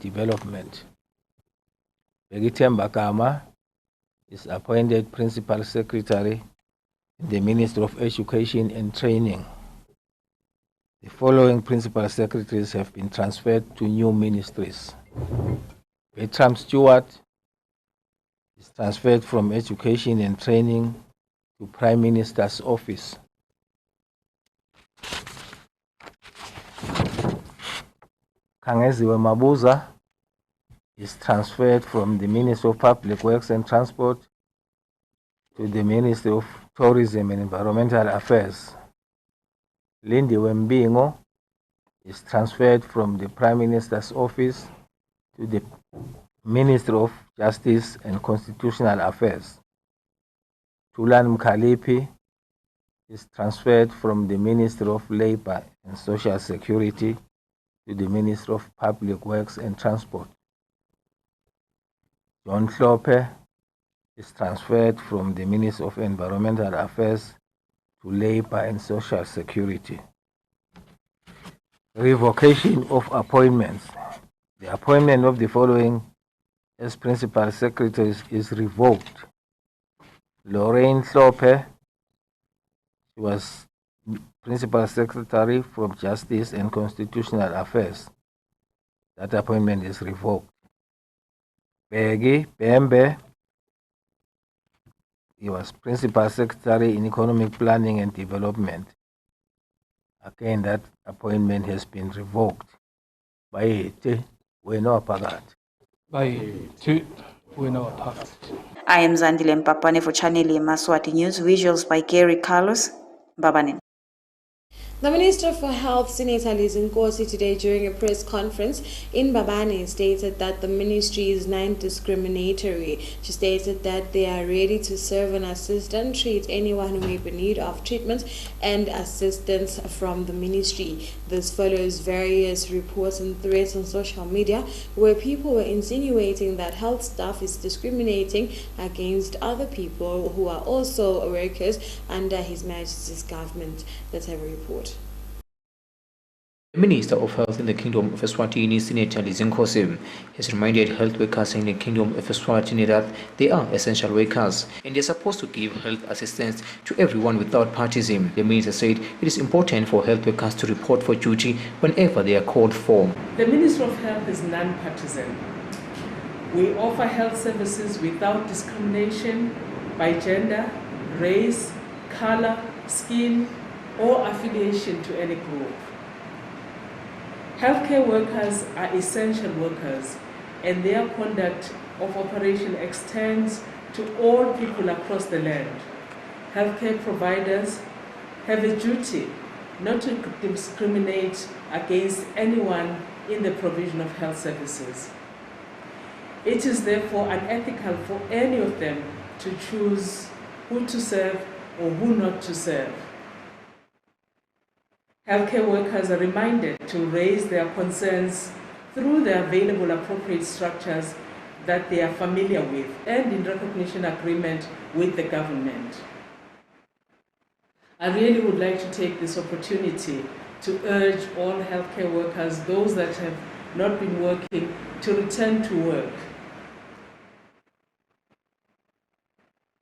Development. Begithemba Gama is appointed Principal Secretary in the Ministry of Education and Training. The following Principal Secretaries have been transferred to new ministries. Bertram Stewart is transferred from Education and Training to Prime Minister's Office. Kangeziwe Mabuza is transferred from the Ministry of Public Works and Transport to the Ministry of Tourism and Environmental Affairs. Lindiwe Mbingo is transferred from the Prime Minister's Office to the Ministry of Justice and Constitutional Affairs. Tulan Mkhalipi is transferred from the Ministry of Labor and Social Security to the Ministry of Public Works and Transport. John Klope is transferred from the Ministry of Environmental Affairs to Labor and Social Security. Revocation of appointments. The appointment of the following as Principal Secretaries is revoked. Lorraine Klope, she was Principal Secretary from Justice and Constitutional Affairs. That appointment is revoked. Begi Bembe, he was Principal Secretary in Economic Planning and Development. Again, that appointment has been revoked. I am Zandile Mpapane for Channel Yemaswati News. Visuals by Gary Carlos. Mbabane. The Minister for Health, Senator Nkosi, today during a press conference in Mbabane stated that the ministry is non-discriminatory. She stated that they are ready to serve and assist and treat anyone who may be in need of treatment and assistance from the ministry. This follows various reports and threats on social media where people were insinuating that health staff is discriminating against other people who are also workers under His Majesty's government. Let's have a report. The Minister of Health in the Kingdom of Eswatini, Senator Nkosi, has reminded health workers in the Kingdom of Eswatini that they are essential workers and they are supposed to give health assistance to everyone without partisan. The Minister said it is important for health workers to report for duty whenever they are called for. The Ministry of Health is non-partisan. We offer health services without discrimination by gender, race, color, skin, or affiliation to any group. Healthcare workers are essential workers, and their conduct of operation extends to all people across the land. Healthcare providers have a duty not to discriminate against anyone in the provision of health services. It is therefore unethical for any of them to choose who to serve or who not to serve. Healthcare workers are reminded to raise their concerns through the available appropriate structures that they are familiar with and in recognition agreement with the government. I really would like to take this opportunity to urge all healthcare workers, those that have not been working, to return to work.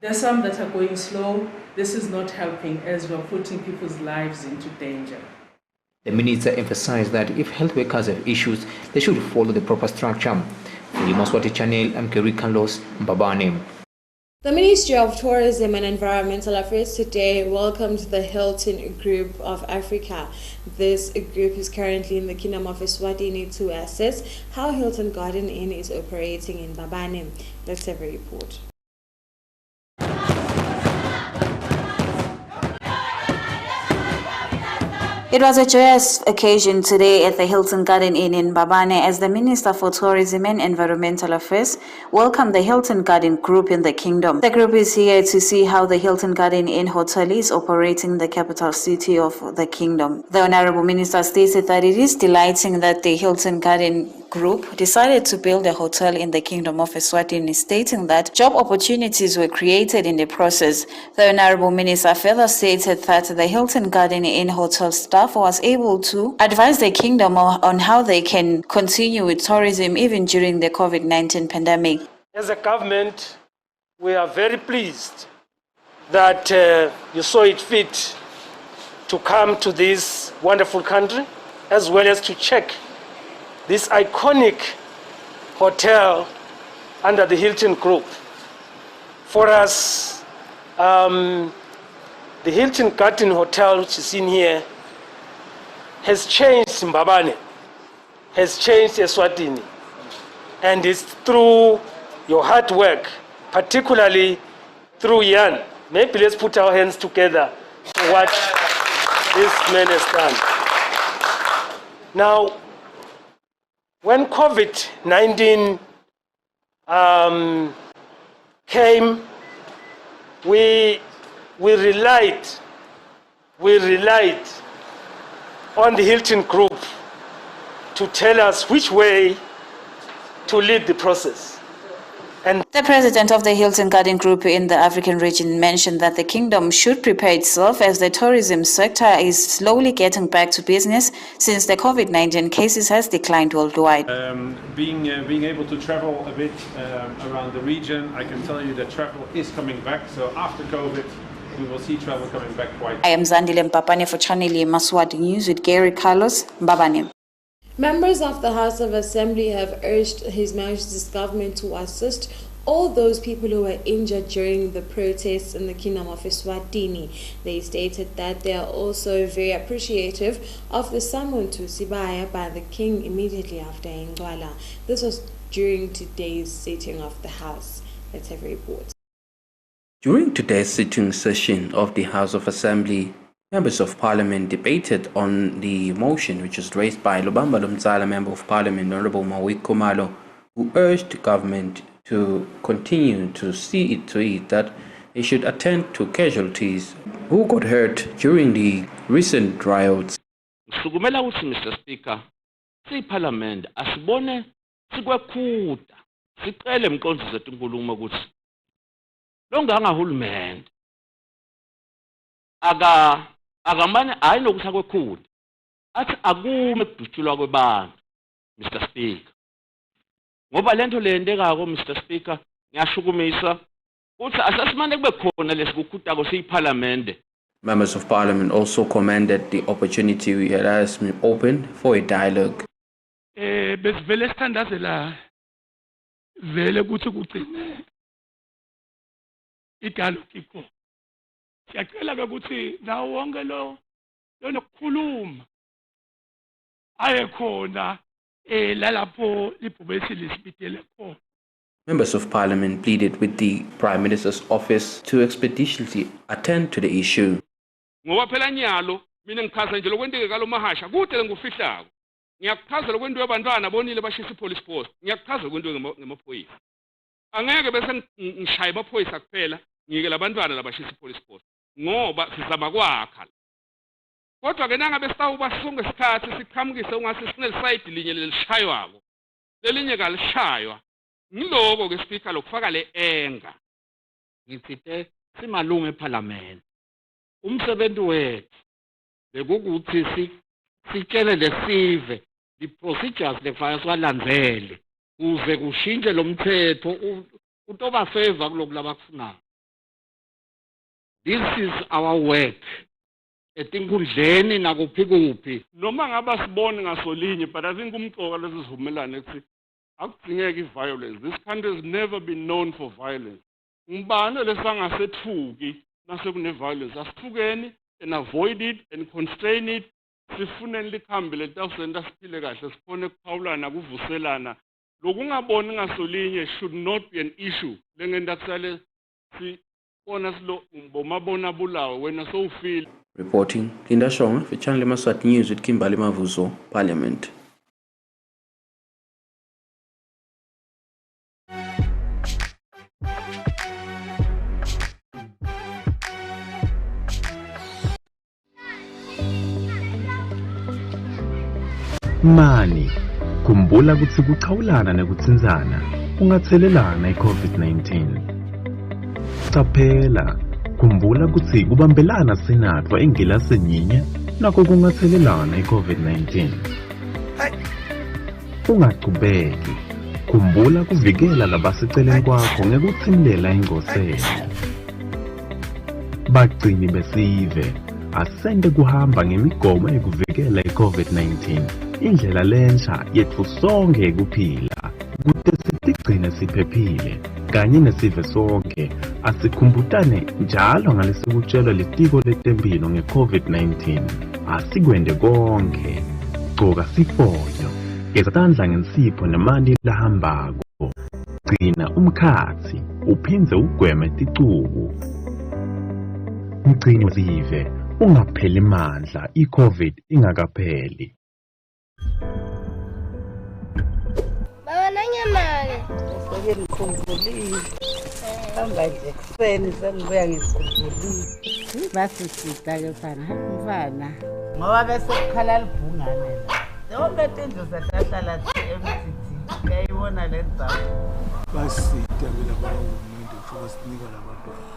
There are some that are going slow. This is not helping as we're putting people's lives into danger. The Minister emphasized that if health workers have issues, they should follow the proper structure. For the Yemaswati channel, I'm Gary Carlos, Mbabane. The Ministry of Tourism and Environmental Affairs today welcomed the Hilton Group of Africa. This group is currently in the Kingdom of Eswatini to assess how Hilton Garden Inn is operating in Mbabane. Let's have a report. It was a joyous occasion today at the Hilton Garden Inn in Mbabane as the Minister for Tourism and Environmental Affairs welcomed the Hilton Garden Group in the Kingdom. The group is here to see how the Hilton Garden Inn Hotel is operating in the capital city of the Kingdom. The Honorable Minister stated that it is delighting that the Hilton Garden group decided to build a hotel in the Kingdom of Eswatini, stating that job opportunities were created in the process. The Honorable Minister further stated that the Hilton Garden Inn hotel staff was able to advise the Kingdom on how they can continue with tourism even during the COVID-19 pandemic. As a government, we are very pleased that you saw it fit to come to this wonderful country, as well as to check this iconic hotel under the Hilton Group. For us, the Hilton Garden Hotel, which is in here, has changed Mbabane, has changed Eswatini, and it's through your hard work, particularly through Yan. Maybe let's put our hands together for what this man has done. Now, when COVID-19 came, we relied on the Hilton Group to tell us which way to lead the process. And the president of the Hilton Garden Group in the African region mentioned that the kingdom should prepare itself as the tourism sector is slowly getting back to business since the COVID-19 cases has declined worldwide. Being able to travel a bit around the region, I can tell you that travel is coming back. So after COVID, we will see travel coming back quite. I am Zandile Mpapane for Channel Yemaswati News with Gary Carlos Mbabane. Members of the House of Assembly have urged His Majesty's government to assist all those people who were injured during the protests in the Kingdom of Eswatini. They stated that they are also very appreciative of the summon to Sibaya by the King immediately after Ingwala. This was during today's sitting of the House. Let's have a report. During today's sitting session of the House of Assembly, members of Parliament debated on the motion which was raised by Lubamba Lumzala, Member of Parliament, Honorable Mawik Komalo, who urged the government to continue to see to it that they should attend to casualties who got hurt during the recent riots. Sukumela uthi Mr. Speaker, siParliament asibone sikwekhuda sicele emqondisi zethu inkulumo ukuthi lo ngangahulumende akamane hayi nokuthi akwekhuda athi akume ukudutshulwa kwebantu Mr. Speaker. Ngoba lento leyendekako Mr. Speaker ngiyashukumisa uthi asasimane kube khona lesikukhudako siParliament. Members of Parliament also commended the opportunity we had as open for a dialogue. Besivele sithandazela vele ukuthi kugcine i-dialogue ikho. Siyacela ke ukuthi nawo wonke lo nokukhuluma aye khona lalapho libhubesi lisibitele khona. Members of Parliament pleaded with the Prime Minister's office to expeditiously attend to the issue. Ngoba phela nyalo mina ngichaza nje lokwenteke kalo mahasha kude ngufihlako. Ngiyakuchaza lokwento yabantwana bonile bashisa ipolice post. Ngiyakuchaza lokwento ngemaphoyisa. Angeke bese ngishaya amaphoyisa kuphela ngike labantwana labashisa ipolice post. Ngoba sizama kwakha. Kodwa ke nangabe sitawuba sonke isikhathi siqhamukise ungase sineside linye lelishaywayo. Lelinye kalishaywa. Ngiloko ke Speaker lokufaka le enga. Ngitsite simalunga eParliament. Umsebenzi wethu bekukuthi sitshele lesive the procedures lefanele siwalandzele kuze kushintshe lo mthetho utoba favor kuloku labakufunayo. This is our work. Etinkundleni nakuphi kuphi. Noma ngaba sibone ngasolinye but I think umcoka lesivumelane ethi akudingeki violence. This country has never been known for violence. Ngibane lesangasethuki nasekune violence. Asithukeni and avoid it and constrain it. Sifuneni likhambe letawusenta siphile kahle sikhone ukuphawulana kuvuselana. Lokungaboni ngasolinye should not be an issue. Lengenda kusale sibona silo bomabona bulawo wena so feel. Reporting Linda Shonga for Channel Yemaswati News with Kimbali Mavuzo, Parliament. Mani Khumbula ukuthi kuqhawulana nekutsinzana ungathelelana i-COVID-19. Qaphela, khumbula ukuthi kubambelana sinatwa engilasini yinye nakho kungathelelana i-COVID-19. Ungaqhubeki. Khumbula kuvikela labaseceleni kwakho ngekuthimlela ingoselo. Bagcini besive, asente kuhamba ngemigomo ekuvikela i-COVID-19. Indlela lensha yethu sonke ekuphila, kude sitigcine siphephile, kanye nesive sonke, asikhumbutane njalo ngalesikutshelwa litiko letempilo nge-COVID-19. Asikwende konke, gcoka sifonyo, geza tandla ngensipho nemanti lahambako, gcina umkhathi, uphindze ugweme ticuku. Mgcini wesive, ungapheli mandla, i-COVID ingakapheli. Baba nanyamake. Soke ngikhumbulile. Hamba nje ekuseni sengibuya ngikhumbulile. Basisita ke mfana, mfana. Ngoba bese kukhala libhungane la. Zonke tindlu zahlala MCT. Uyayibona le ndzaba. Basisita mina bahulumende futhi sinika labantwana.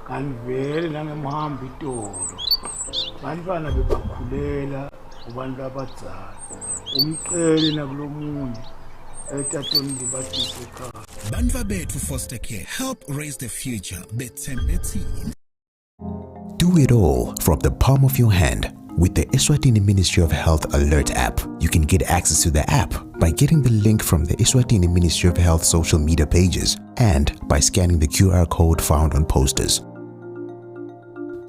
Kanti vele nangemhamba itolo. Bantwana bebakhulela kubantu abadzala. Umceli nakulomunye. Banva bethu foster care, help raise the future. Do it all from the palm of your hand. With the Eswatini Ministry of Health Alert app, you can get access to the app by getting the link from the Eswatini Ministry of Health social media pages and by scanning the QR code found on posters.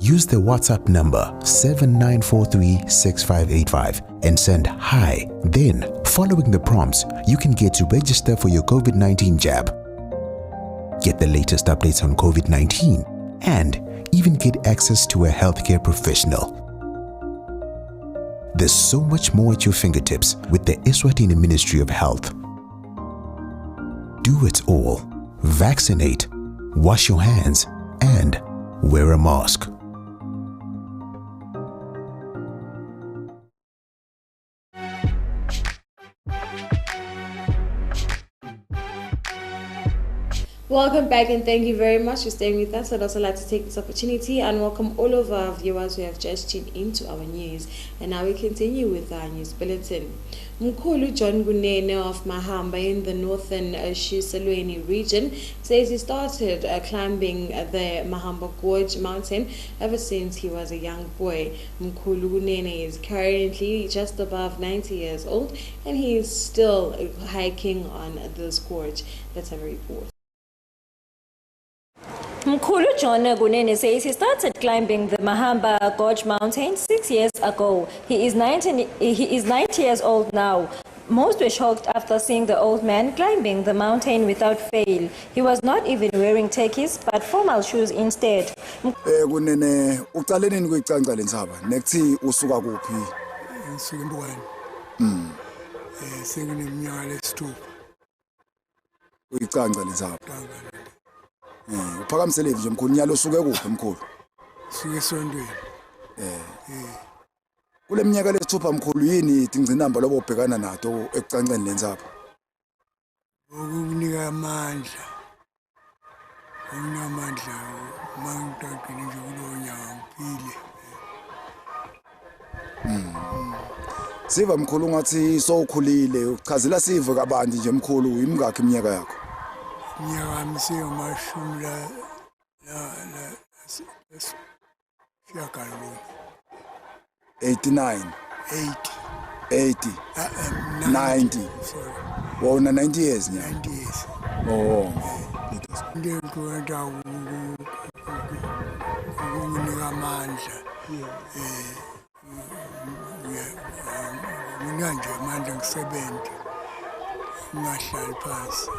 Use the WhatsApp number 79436585 and send hi. Then, following the prompts, you can get to register for your COVID-19 jab. Get the latest updates on COVID-19 and even get access to a healthcare professional. There's so much more at your fingertips with the Eswatini Ministry of Health. Do it all. Vaccinate, wash your hands, and wear a mask. Welcome back and thank you very much for staying with us. I'd also like to take this opportunity and welcome all of our viewers who have just tuned into our news. And now we continue with our news bulletin. Mkhulu John Gunene of Mahamba in the northern Shiselweni region says he started climbing the Mahamba Gorge mountain ever since he was a young boy. Mkhulu Gunene is currently just above 90 years old and he is still hiking on this gorge. Let's have a report. Mkhulu John Gunene says he started climbing the Mahamba Gorge mountain 6 years ago. He is 90 years old now. Most were shocked after seeing the old man climbing the mountain without fail. He was not even wearing tekis but formal shoes instead. Gunene uqale nini kuyicanca lensaba nekuthi usuka kuphi? Ngisuka eMbukane. Sengineminyaka lesithupha. Uyicanca lensaba. Uphakamisele nje mkhulu nyalo usuke kuphi mkhulu? Suke esontweni. Kule minyaka lesithupha mkhulu yini ingcinamba lobo ubhekana nato ekucanceni lensapho? Ukunika amandla. Ukunika amandla mangitaqine nje kulonya ngiphile. Siva mkhulu ngathi sowukhulile uchazela sive kabanzi nje mkhulu imingakho iminyaka yakho? Iminyaka mseyomashumi la 89 80 90 sorry. Wona 90 years nya. 90 years. Oh. Ngiyenza ukunika amandla. Mina nje amandla ngisebenza. Ngihlali phansi.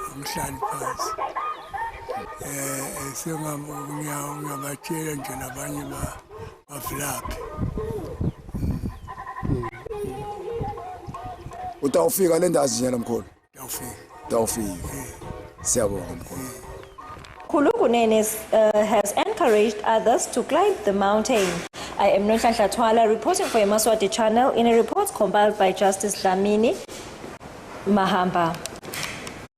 Sengabatshela nje nabanye bavilaphi. Utawufika le ndazi njena mkhulu? Utawufika. Siyabonga mkhulu. Mkhulu Gunene has encouraged others to climb the mountain. I am Nohlanhla Twala reporting for Yemaswati channel in a report compiled by Justice Dlamini. Mahamba.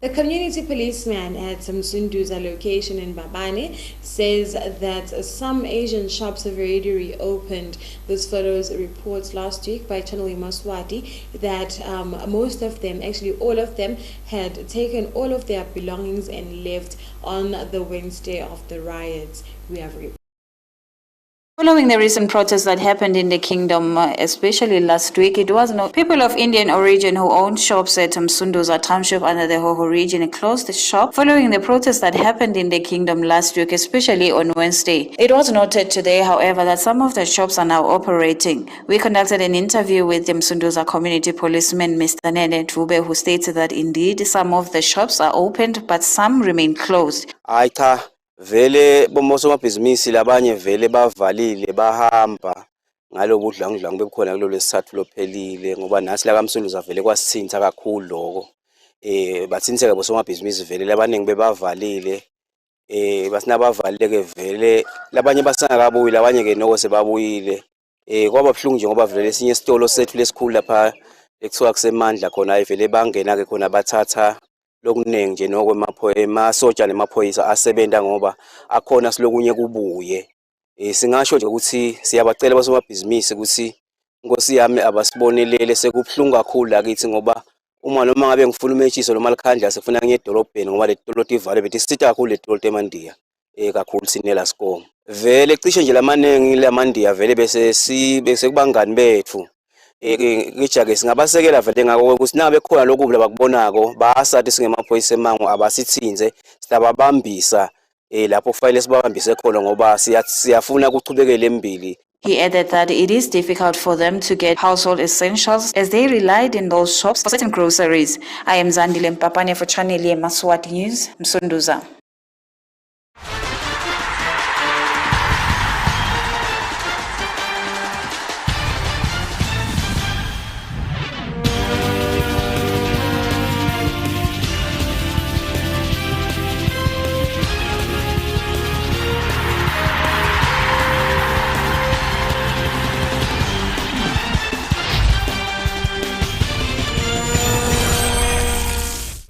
The community policeman at Msunduza location in Babane says that some Asian shops have already reopened. This follows reports last week by channel Yemaswati that most of them, actually all of them, had taken all of their belongings and left on the Wednesday of the riots. We have reported. Following the recent protests that happened in the kingdom, especially last week, it was people of Indian origin who owned shops at Msunduza township under the Hoho region closed the shop following the protests that happened in the kingdom last week, especially on Wednesday. It was noted today, however, that some of the shops are now operating. We conducted an interview with the Msunduza community policeman, Mr. Nene Dube, who stated that indeed some of the shops are opened, but some remain closed. Vele bomosomabhizinisi labanye vele bavalile bahamba ngalobudlangudlangu bebukhona kulolu lesithathu lophelile ngoba nathi la kaMsunduza vele kwasithinta kakhulu lokho bathintheka bosomabhizinisi vele labaningi bebavalile basina bavalile ke vele labanye basangakabuyi labanye ke noko sebabuyile kwaba buhlungu nje ngoba vele esinye isitolo sethu lesikhulu lapha ekuthiwa kusemandla khona ayivele bangena ke khona bathatha lokuningi nje noko emasotsha nemaphoyisa asebenta ngoba akhona silokunye kubuye singasho nje ukuthi siyabacela basomabhizinisi ukuthi Nkosi yami abasibonelele sekubhlungu kakhulu lakithi ngoba uma noma ngabe ngifuna umetshisa noma likhandla sefuna ngiye edolobheni ngoba le dolobha ivale bethi sitha kakhulu le dolobha eMandiya kakhulu sinela Skom vele cishe nje lamanengi laMandiya vele bese kubangani bethu ngijake singabasekela vele ngako ukuthi nabe khona lokhu labakubonako basathi singemaphoyisa emango abasithinze siyababambisa lapho kufanele sibabambise khona ngoba siyafuna ukuchubekela embili. He added that it is difficult for them to get household essentials as they relied in those shops for certain groceries. I am Zandile Mpapane for Channel Yemaswati News, Msunduza.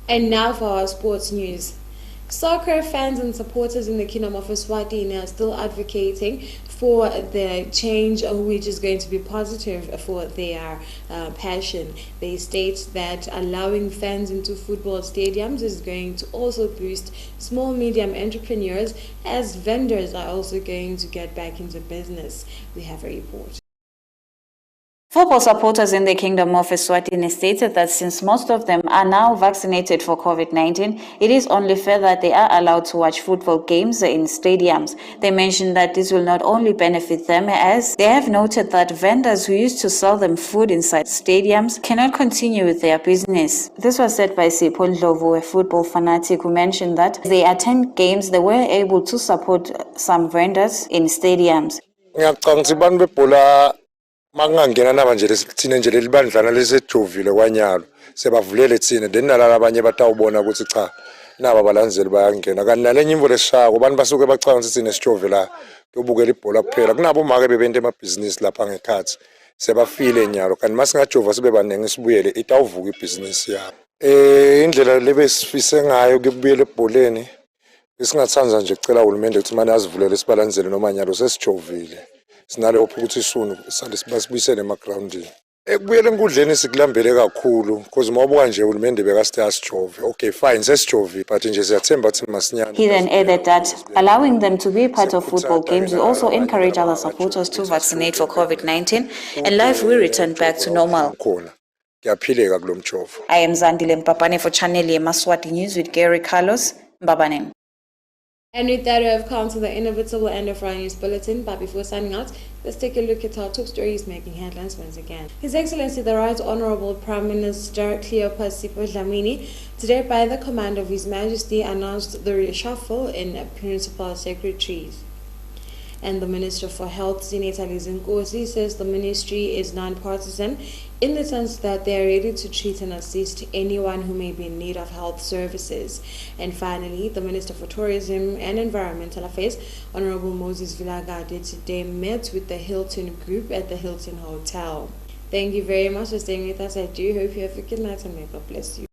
And now for our sports news. Soccer fans and supporters in the Kingdom of Eswatini are still advocating for the change, which is going to be positive for their passion. They state that allowing fans into football stadiums is going to also boost small medium entrepreneurs, as vendors are also going to get back into business. We have a report. Football supporters in the Kingdom of Eswatini stated that since most of them are now vaccinated for COVID-19, it is only fair that they are allowed to watch football games in stadiums. They mentioned that this will not only benefit them, as they have noted that vendors who used to sell them food inside stadiums cannot continue with their business. This was said by Sipho Ndlovu, a football fanatic, who mentioned that they attend games, they were able to support some vendors in stadiums. Mangangena nabanje lesithine nje lelibandlana lesejovile kwanyalo sebavulele thina then nalala abanye batawubona ukuthi cha naba balandzeli bayangena kanti nalenye imvo lesishako abantu basuke bacanga ukuthi sine sijove la kuyobukela ibhola kuphela kunabo make bebente emabhizinisi lapha ngekhathi sebafile nyalo kanti masingajova sibe banenge sibuyele itawuvuka ibhizinisi yabo indlela lebesifise ngayo kubuyela ebholeni isingathanza nje kucela uhulumende ukuthi manje azivulele sibalandzele noma nyalo sesijovile sinale ukuthi isunu sibasibuyisele emagroundini ekubuyele enkundleni sikulambele kakhulu because mabuka nje uhulumende bekasithe asijove okay fine sesijove but nje siyathemba ukuthi masinyane. He then added that allowing them to be part of football games will also encourage other supporters to vaccinate for COVID-19 and life will return back to normal. Kuyaphileka kulo mjovo. I am Zandile Mpapane for Channel Yemaswati News with Gary Carlos Mbabane. And with that, we have come to the inevitable end of our news bulletin. But before signing out, let's take a look at our top stories making headlines once again. His Excellency the Right Honorable Prime Minister Cleopas Sipho Dlamini, today by the command of His Majesty, announced the reshuffle in principal secretaries. And the Minister for Health, Senator Nkosi, says the ministry is non-partisan in the sense that they are ready to treat and assist anyone who may be in need of health services. And finally, the Minister for Tourism and Environmental Affairs, Honorable Moses Vilagade, today met with the Hilton Group at the Hilton Hotel. Thank you very much for staying with us. I do hope you have a good night and may God bless you.